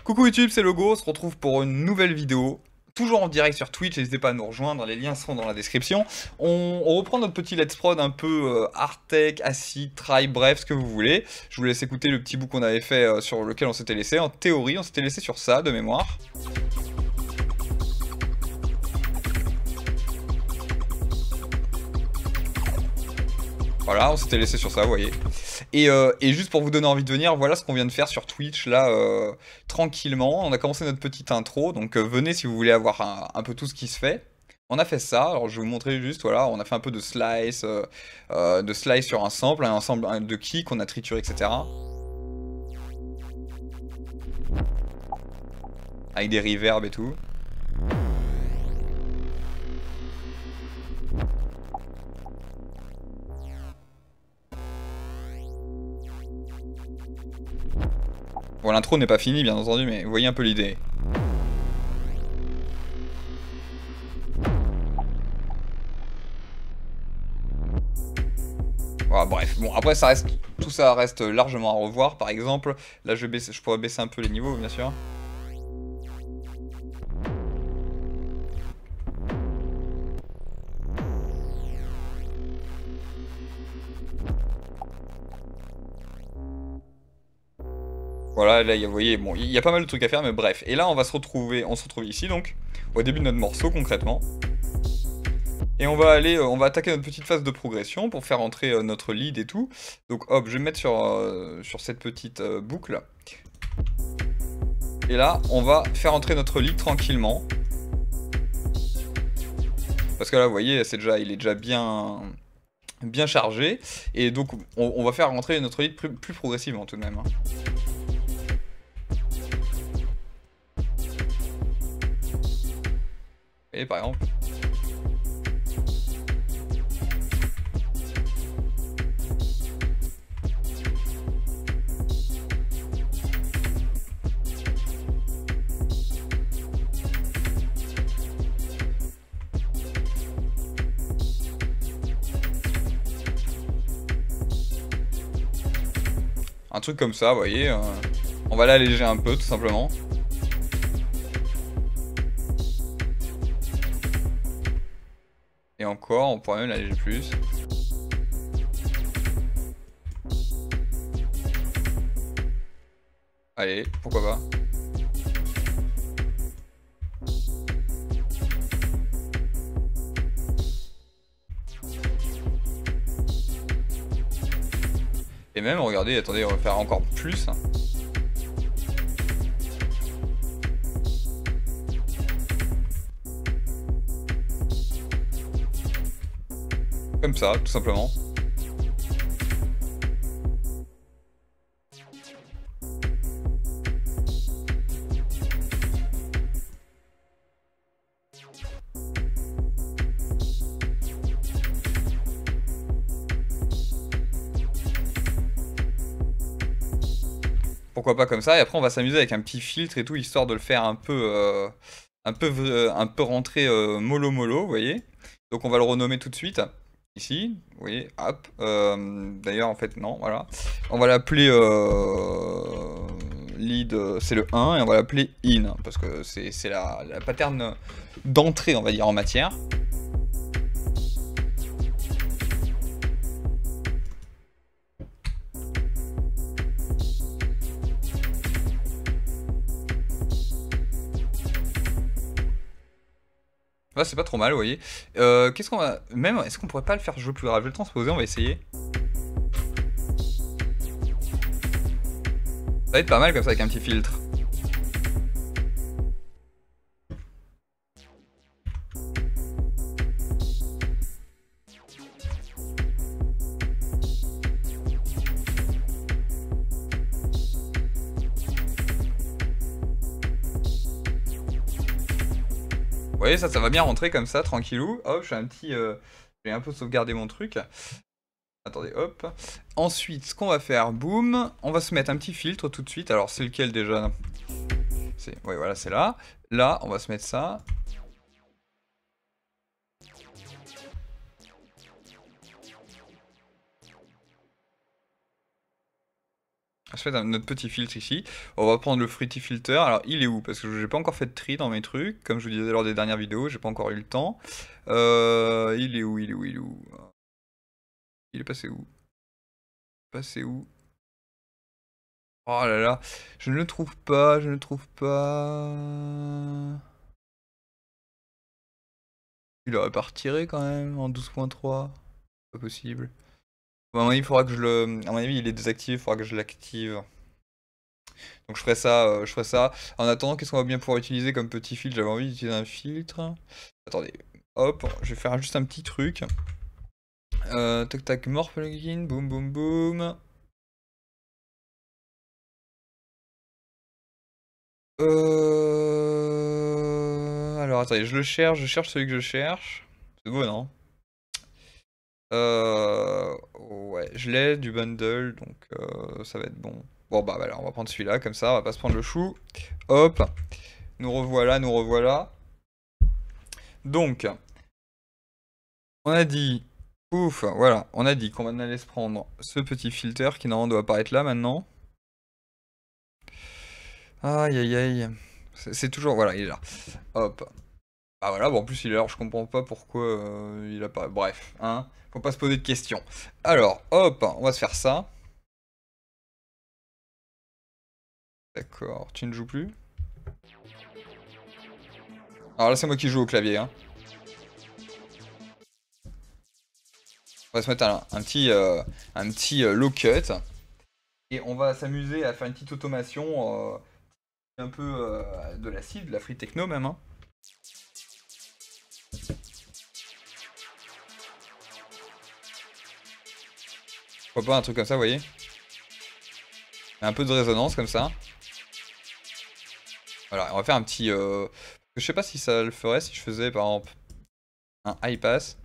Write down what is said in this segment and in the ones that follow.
Coucou YouTube, c'est Logo, on se retrouve pour une nouvelle vidéo. Toujours en direct sur Twitch, n'hésitez pas à nous rejoindre, les liens seront dans la description. On reprend notre petit let's prod un peu hard tech, acid, try, bref, ce que vous voulez. Je vous laisse écouter le petit bout qu'on avait fait sur lequel on s'était laissé. En théorie, on s'était laissé sur ça, de mémoire. Voilà, on s'était laissé sur ça, vous voyez. Et juste pour vous donner envie de venir, voilà ce qu'on vient de faire sur Twitch, là, tranquillement. On a commencé notre petite intro, donc venez si vous voulez avoir un peu tout ce qui se fait. On a fait ça, alors je vais vous montrer juste, voilà, on a fait un peu de slice sur un sample de kick, on a trituré, etc. Avec des reverbs et tout. Bon, l'intro n'est pas finie, bien entendu, mais vous voyez un peu l'idée. Voilà, bref, bon, après, tout ça reste largement à revoir. Par exemple, là, je pourrais baisser un peu les niveaux, bien sûr. Voilà, là, vous voyez, bon, il y a pas mal de trucs à faire, mais bref. Et là, on se retrouve ici, donc, au début de notre morceau, concrètement. Et on va attaquer notre petite phase de progression pour faire entrer notre lead et tout. Donc, hop, je vais me mettre sur cette petite boucle. Et là, on va faire entrer notre lead tranquillement. Parce que là, vous voyez, il est déjà bien chargé. Et donc, on va faire rentrer notre lead plus progressivement, tout de même. Et par exemple. Un truc comme ça, vous voyez. On va l'alléger un peu, tout simplement. Et encore, on pourrait même l'alléger plus. Allez, pourquoi pas. Et même, regardez, attendez, on va faire encore plus. Comme ça, tout simplement. Pourquoi pas comme ça, et après on va s'amuser avec un petit filtre et tout, histoire de le faire un peu rentrer mollo mollo, vous voyez. Donc on va le renommer tout de suite, ici, vous voyez, hop. D'ailleurs en fait non, voilà. On va l'appeler lead, c'est le 1, et on va l'appeler in, parce que c'est la pattern d'entrée, on va dire, en matière. Ouais, c'est pas trop mal, vous voyez. Qu'est-ce qu'on va... Même, est-ce qu'on pourrait pas le faire jouer plus grave? Je vais le transposer, on va essayer. Ça va être pas mal comme ça avec un petit filtre. Vous voyez, ça va bien rentrer comme ça, tranquillou. Hop, je vais un peu sauvegarder mon truc. Attendez, hop. Ensuite, ce qu'on va faire, boum, on va se mettre un petit filtre tout de suite. Alors, c'est lequel déjà? Oui, voilà, c'est là. Là, on va se mettre ça. se fait notre petit filtre ici. On va prendre le Fruity Filter. Alors, il est où? Parce que j'ai pas encore fait de tri dans mes trucs. Comme je vous disais lors des dernières vidéos, j'ai pas encore eu le temps. Il est où? Il est où? Il est où? Il est passé où? Passé où? Oh là là, je ne le trouve pas, je ne le trouve pas. Il aurait pas retiré quand même en 12.3. Pas possible. Bon, à mon avis, il faudra que je le. À mon avis, il est désactivé, il faudra que je l'active. Donc je ferai ça, je ferai ça. En attendant, qu'est-ce qu'on va bien pouvoir utiliser comme petit filtre? J'avais envie d'utiliser un filtre. Attendez, hop, je vais faire juste un petit truc. Tac tac, more plugin, boum boum boum. Alors attendez, je cherche celui que je cherche. C'est beau, non? Ouais, je l'ai du bundle, donc ça va être bon. Bon bah voilà, on va prendre celui-là, comme ça, on va pas se prendre le chou. Hop, nous revoilà, nous revoilà. Donc, on a dit, ouf, voilà, on a dit qu'on allait se prendre ce petit filter qui normalement doit apparaître là maintenant. Aïe aïe aïe, c'est toujours, voilà, il est là. Hop. Ah voilà, bon en plus il est là, je comprends pas pourquoi il a pas... Bref, hein, faut pas se poser de questions. Alors, hop, on va se faire ça. D'accord, tu ne joues plus? Alors là c'est moi qui joue au clavier, hein. On va se mettre un petit low cut. Et on va s'amuser à faire une petite automation un peu de l'acide, de la free techno même, hein. Pourquoi pas un truc comme ça, vous voyez? Un peu de résonance comme ça. Voilà, on va faire un petit... Je sais pas si ça le ferait si je faisais par exemple un high pass.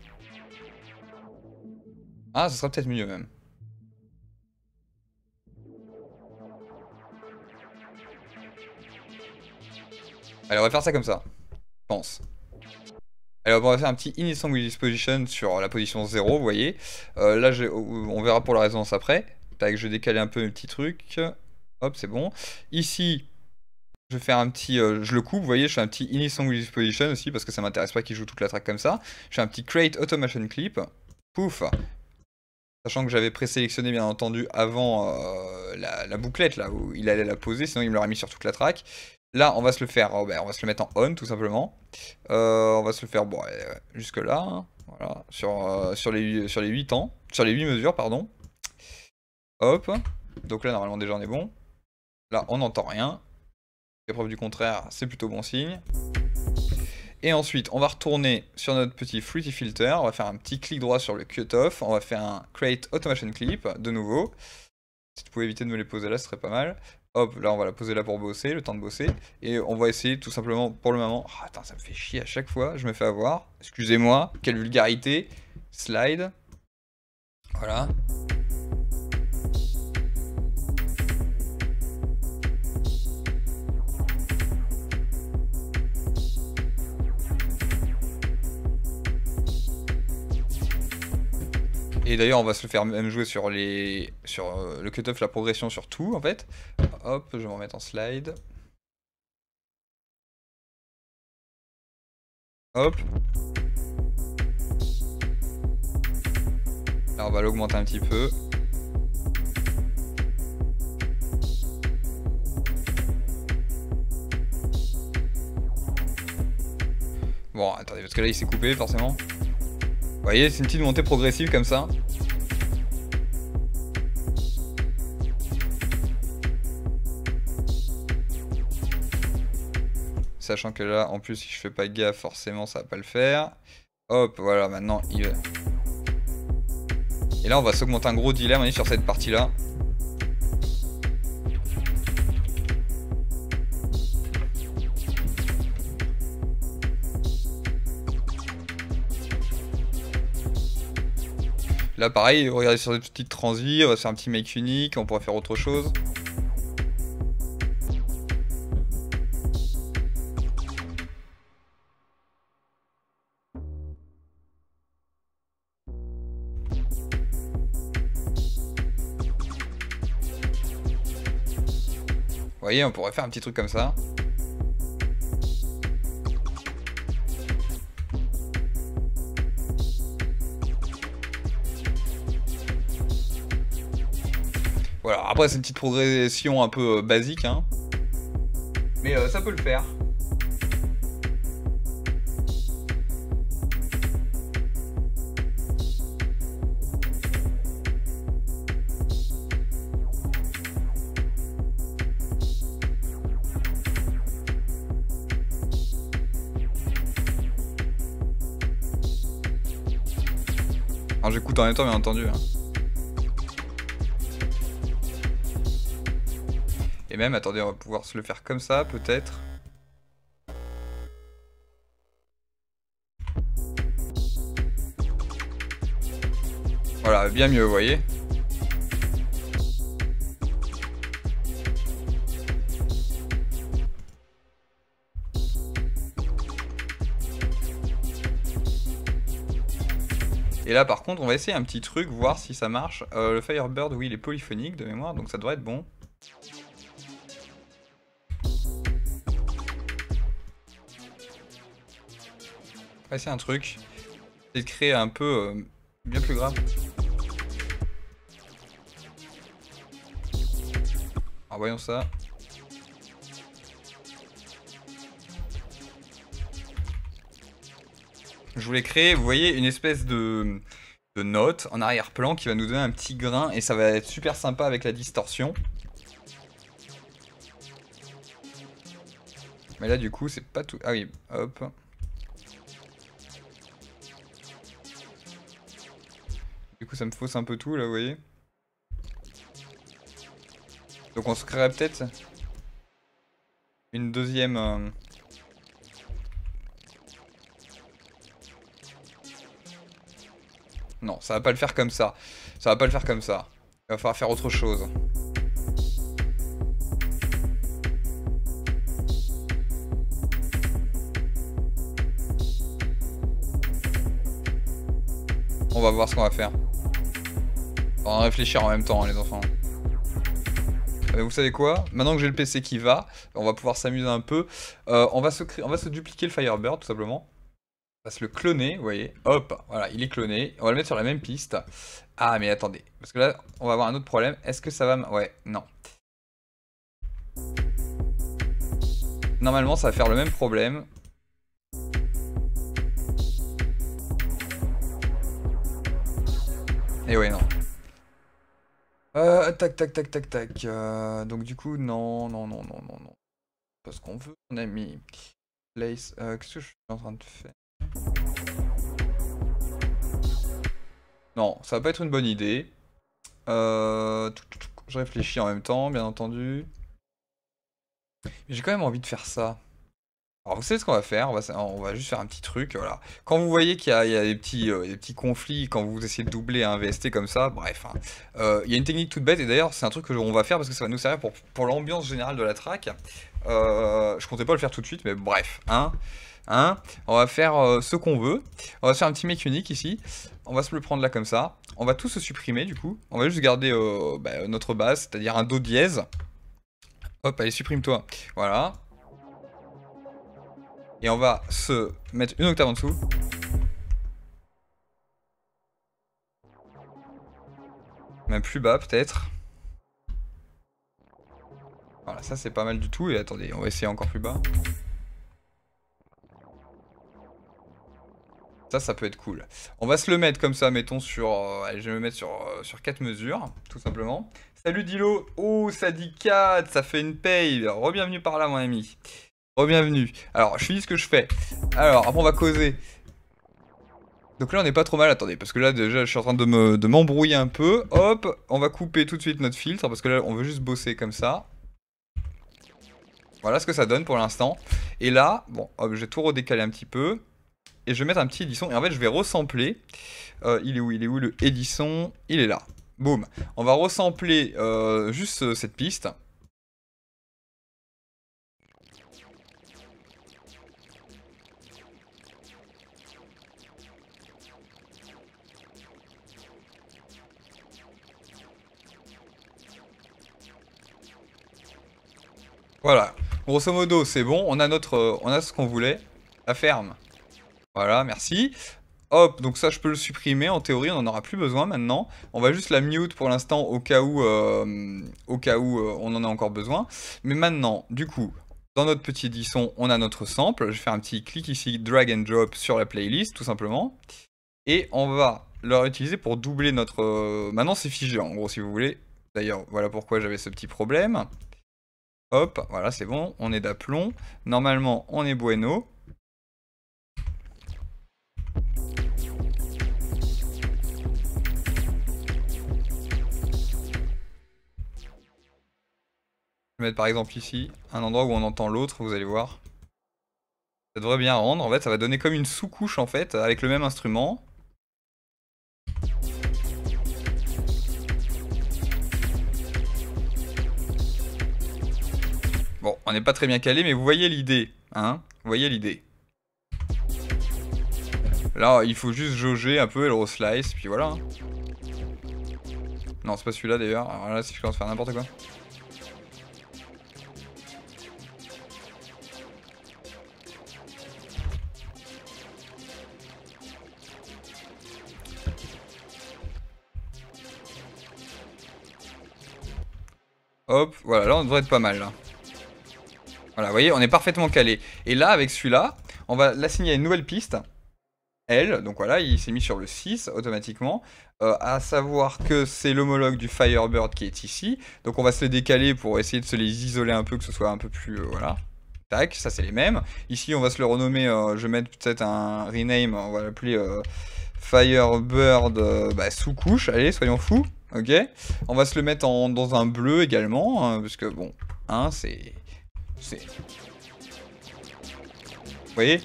Ah, ça serait peut-être mieux même. Allez, on va faire ça comme ça, je pense. Allez, on va faire un petit init song with disposition sur la position 0, vous voyez. Là, on verra pour la résonance après. Tac, je vais décaler un peu mes petits trucs. Hop, c'est bon. Ici, je vais faire un petit... je le coupe, vous voyez, je fais un petit init song with disposition aussi, parce que ça m'intéresse pas qu'il joue toute la track comme ça. Je fais un petit create automation clip. Pouf. Sachant que j'avais présélectionné bien entendu avant la bouclette là où il allait la poser, sinon il me l'aurait mis sur toute la track. Là on va se le faire, on va se le mettre en on tout simplement. On va se le faire bon, jusque là, hein, voilà, sur les 8 ans, sur les 8 mesures pardon. Hop, donc là normalement déjà on est bon. Là on n'entend rien. La preuve du contraire, c'est plutôt bon signe. Et ensuite, on va retourner sur notre petit Fruity Filter, on va faire un petit clic droit sur le cutoff, on va faire un Create Automation Clip, de nouveau. Si tu pouvais éviter de me les poser là, ce serait pas mal. Hop, là on va la poser là pour bosser, le temps de bosser. Et on va essayer tout simplement, pour le moment... Oh, attends, ça me fait chier à chaque fois, je me fais avoir. Excusez-moi, quelle vulgarité. Slide. Voilà. Et d'ailleurs, on va se le faire même jouer sur le cutoff, la progression sur tout en fait. Hop, je vais me remettre en slide. Hop. Là, on va l'augmenter un petit peu. Bon, attendez, parce que là, il s'est coupé forcément. Vous voyez, c'est une petite montée progressive comme ça. Sachant que là, en plus, si je fais pas gaffe, forcément, ça va pas le faire. Hop, voilà, maintenant, il va... Et là, on va s'augmenter un gros delay, on est sur cette partie-là. Là, pareil, regardez sur cette petite transi, on va faire un petit make unique, on pourrait faire autre chose. Vous voyez, on pourrait faire un petit truc comme ça. Voilà, après c'est une petite progression un peu basique, hein. Mais ça peut le faire. Alors j'écoute en même temps, bien entendu. Hein. Et même, attendez, on va pouvoir se le faire comme ça, peut-être. Voilà, bien mieux, vous voyez. Et là, par contre, on va essayer un petit truc, voir si ça marche. Le Firebird, oui, il est polyphonique de mémoire, donc ça devrait être bon. On va essayer un truc. C'est de créer un peu bien plus grave. Alors voyons ça. Je voulais créer, vous voyez, une espèce de note en arrière-plan qui va nous donner un petit grain et ça va être super sympa avec la distorsion. Mais là du coup c'est pas tout... Ah oui, hop. Du coup ça me fausse un peu tout là, vous voyez. Donc on se créerait peut-être une deuxième... Non, ça va pas le faire comme ça. Ça va pas le faire comme ça. Il va falloir faire autre chose. On va voir ce qu'on va faire. On va réfléchir en même temps, hein, les enfants. Vous savez quoi? Maintenant que j'ai le PC qui va, on va pouvoir s'amuser un peu. On va se dupliquer le Firebird, tout simplement. On va se le cloner, vous voyez. Hop, voilà, il est cloné. On va le mettre sur la même piste. Ah, mais attendez. Parce que là, on va avoir un autre problème. Est-ce que ça va... Ouais, non. Normalement, ça va faire le même problème. Et ouais, non. Tac, tac, tac, tac, tac. Donc du coup, non, non, non, non, non, non. Parce qu'on veut, on a mis... Place... Qu'est-ce que je suis en train de faire? Non, ça va pas être une bonne idée. Je réfléchis en même temps, bien entendu. J'ai quand même envie de faire ça. Alors vous savez ce qu'on va faire, on va juste faire un petit truc, voilà. Quand vous voyez qu'il y a des petits conflits, quand vous essayez de doubler un VST comme ça, bref. Hein. Il y a une technique toute bête, et d'ailleurs c'est un truc que on va faire parce que ça va nous servir pour l'ambiance générale de la track. Je comptais pas le faire tout de suite, mais bref. Hein, on va faire ce qu'on veut. On va se faire un petit mec unique ici. On va se le prendre là comme ça. On va tout se supprimer du coup. On va juste garder notre base, c'est-à-dire un Do dièse. Hop, allez, supprime-toi. Voilà. Et on va se mettre une octave en dessous. Même plus bas peut-être. Voilà, ça c'est pas mal du tout. Et attendez, on va essayer encore plus bas. Ça peut être cool. On va se le mettre comme ça, mettons sur... allez, je vais me mettre sur 4 mesures, tout simplement. Salut Dilo. Oh, ça dit 4, ça fait une paye. Re-bienvenue par là, mon ami. Re-bienvenue. Alors, je finis ce que je fais. Alors, après on va causer. Donc là on n'est pas trop mal, attendez, parce que là déjà je suis en train de m'embrouiller un peu. Hop, on va couper tout de suite notre filtre, parce que là on veut juste bosser comme ça. Voilà ce que ça donne pour l'instant. Et là, bon, hop, je vais tout redécaler un petit peu. Et je vais mettre un petit Edison, et en fait je vais resampler. Il est où le Edison? Il est là. Boum. On va resampler juste cette piste. Voilà. Grosso modo, c'est bon. On a ce qu'on voulait. La ferme. Voilà, merci. Hop, donc ça je peux le supprimer, en théorie on n'en aura plus besoin maintenant. On va juste la mute pour l'instant au cas où on en a encore besoin. Mais maintenant, du coup, dans notre petit édition, on a notre sample. Je vais faire un petit clic ici, drag and drop sur la playlist, tout simplement. Et on va le réutiliser pour doubler notre... Maintenant c'est figé en gros si vous voulez. D'ailleurs, voilà pourquoi j'avais ce petit problème. Hop, voilà c'est bon, on est d'aplomb. Normalement on est bueno. Je vais mettre par exemple ici, un endroit où on entend l'autre, vous allez voir. Ça devrait bien rendre, en fait ça va donner comme une sous-couche en fait, avec le même instrument. Bon, on n'est pas très bien calé, mais vous voyez l'idée, hein? Vous voyez l'idée. Là, il faut juste jauger un peu et le re-slice, puis voilà. Hein. Non, c'est pas celui-là d'ailleurs, alors là si je commence à faire n'importe quoi. Hop, voilà, là on devrait être pas mal là. Voilà, vous voyez, on est parfaitement calé. Et là, avec celui-là, on va l'assigner à une nouvelle piste. L, donc voilà, il s'est mis sur le 6 automatiquement. À savoir que c'est l'homologue du Firebird qui est ici. Donc on va se les décaler pour essayer de se les isoler un peu, que ce soit un peu plus... voilà. Tac, ça c'est les mêmes. Ici on va se le renommer, je vais mettre peut-être un rename, on va l'appeler Firebird sous-couche, allez, soyons fous. Ok. On va se le mettre dans un bleu également, hein, parce que bon, hein, c'est... Vous voyez?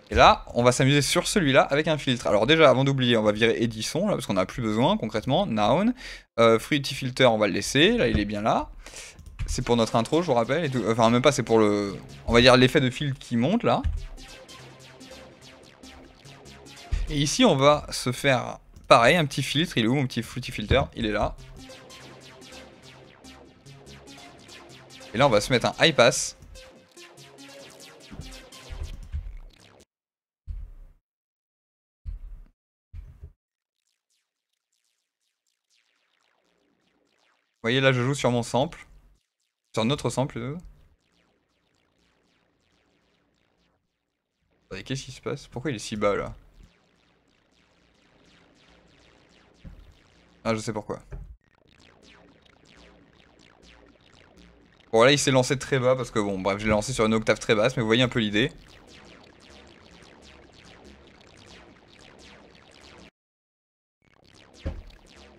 Et là, on va s'amuser sur celui-là avec un filtre. Alors déjà, avant d'oublier, on va virer Edison, là, parce qu'on n'a plus besoin, concrètement. Noun. Fruity Filter, on va le laisser. Là, il est bien là. C'est pour notre intro, je vous rappelle. Et tout. Enfin, même pas, c'est pour le... On va dire l'effet de filtre qui monte, là. Et ici, on va se faire, pareil, un petit filtre. Il est où, mon petit Fruity Filter? Il est là. Et là, on va se mettre un high pass. Vous voyez, là, je joue sur mon sample. Sur notre sample. Qu'est-ce qui se passe? Pourquoi il est si bas, là? Ah, je sais pourquoi. Bon, là, il s'est lancé très bas, parce que, bon, bref, je l'ai lancé sur une octave très basse, mais vous voyez un peu l'idée.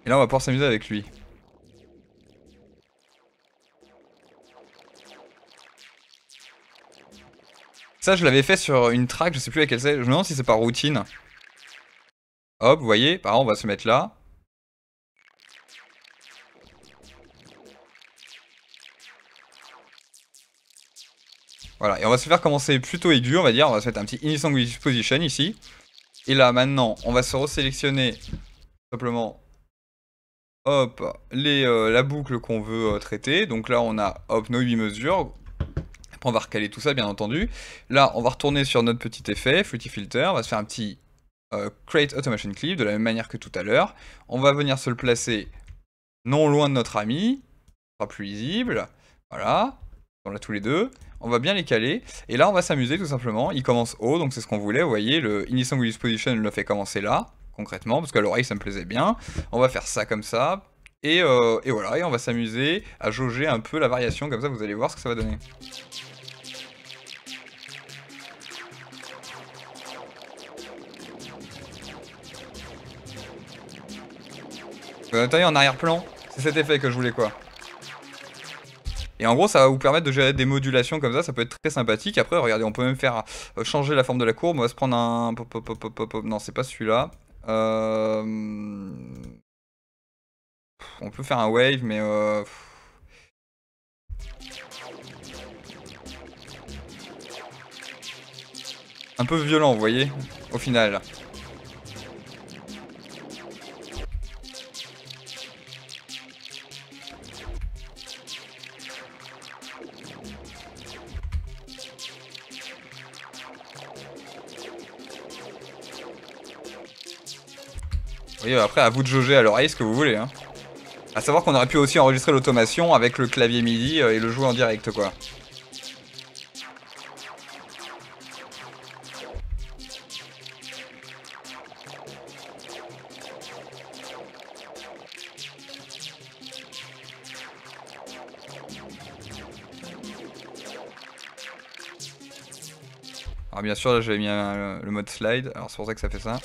Et là, on va pouvoir s'amuser avec lui. Ça, je l'avais fait sur une track, je sais plus laquelle c'est. Je me demande si c'est par routine. Hop, vous voyez, par exemple, on va se mettre là. Voilà, et on va se faire commencer plutôt aigu, on va dire. On va se mettre un petit Initial Position ici. Et là, maintenant, on va se resélectionner simplement, hop, la boucle qu'on veut traiter. Donc là, on a, hop, nos 8 mesures. Après, on va recaler tout ça, bien entendu. Là, on va retourner sur notre petit effet, Fruity Filter. On va se faire un petit Create Automation Clip, de la même manière que tout à l'heure. On va venir se le placer non loin de notre ami. Ce sera plus lisible. Voilà. On l'a tous les deux. On va bien les caler. Et là, on va s'amuser tout simplement. Il commence haut, donc c'est ce qu'on voulait. Vous voyez, le Initial Position le fait commencer là, concrètement, parce qu'à l'oreille, ça me plaisait bien. On va faire ça comme ça. Et voilà, et on va s'amuser à jauger un peu la variation, comme ça vous allez voir ce que ça va donner. Attendez, en arrière-plan, c'est cet effet que je voulais quoi. Et en gros, ça va vous permettre de gérer des modulations comme ça peut être très sympathique. Après, regardez, on peut même faire changer la forme de la courbe. On va se prendre un... Non, c'est pas celui-là. On peut faire un wave, mais... Un peu violent, vous voyez, au final. Oui, après, à vous de jauger à l'oreille ce que vous voulez. Hein. À savoir qu'on aurait pu aussi enregistrer l'automation avec le clavier MIDI et le jouer en direct, quoi. Alors bien sûr, là j'avais mis le mode slide, alors c'est pour ça que ça fait ça.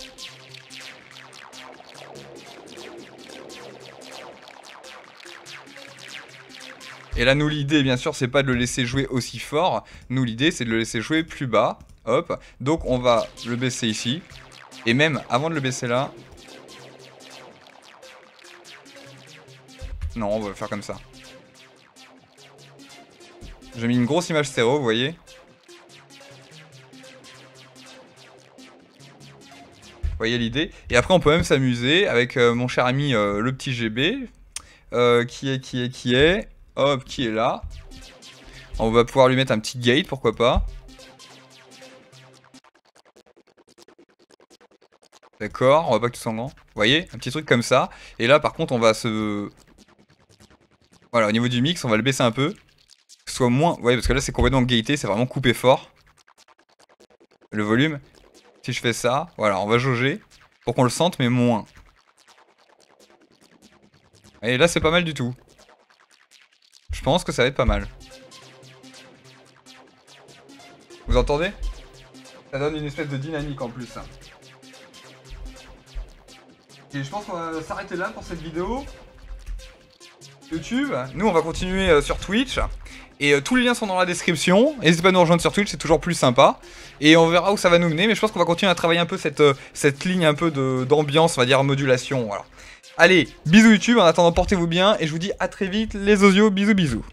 Et là, nous, l'idée, bien sûr, c'est pas de le laisser jouer aussi fort. Nous, l'idée, c'est de le laisser jouer plus bas. Hop. Donc, on va le baisser ici. Et même, avant de le baisser là... Non, on va le faire comme ça. J'ai mis une grosse image stéréo, vous voyez. Vous voyez l'idée. Et après, on peut même s'amuser avec mon cher ami le petit GB. Qui est... Hop, qui est là. On va pouvoir lui mettre un petit gate, pourquoi pas. D'accord, on va pas que tout soit grand. Vous voyez, un petit truc comme ça. Et là, par contre, on va se... Voilà, au niveau du mix, on va le baisser un peu. Que ce soit moins... Ouais, parce que là, c'est complètement gaté, c'est vraiment coupé fort. Le volume. Si je fais ça, voilà, on va jauger. Pour qu'on le sente, mais moins. Et là, c'est pas mal du tout. Je pense que ça va être pas mal. Vous entendez? Ça donne une espèce de dynamique en plus. Et je pense qu'on va s'arrêter là pour cette vidéo. YouTube. Nous, on va continuer sur Twitch. Et tous les liens sont dans la description. N'hésitez pas à nous rejoindre sur Twitch, c'est toujours plus sympa. Et on verra où ça va nous mener. Mais je pense qu'on va continuer à travailler un peu cette ligne un peu d'ambiance, on va dire modulation. Voilà. Allez, bisous YouTube. En attendant, portez-vous bien. Et je vous dis à très vite, les osios. Bisous, bisous.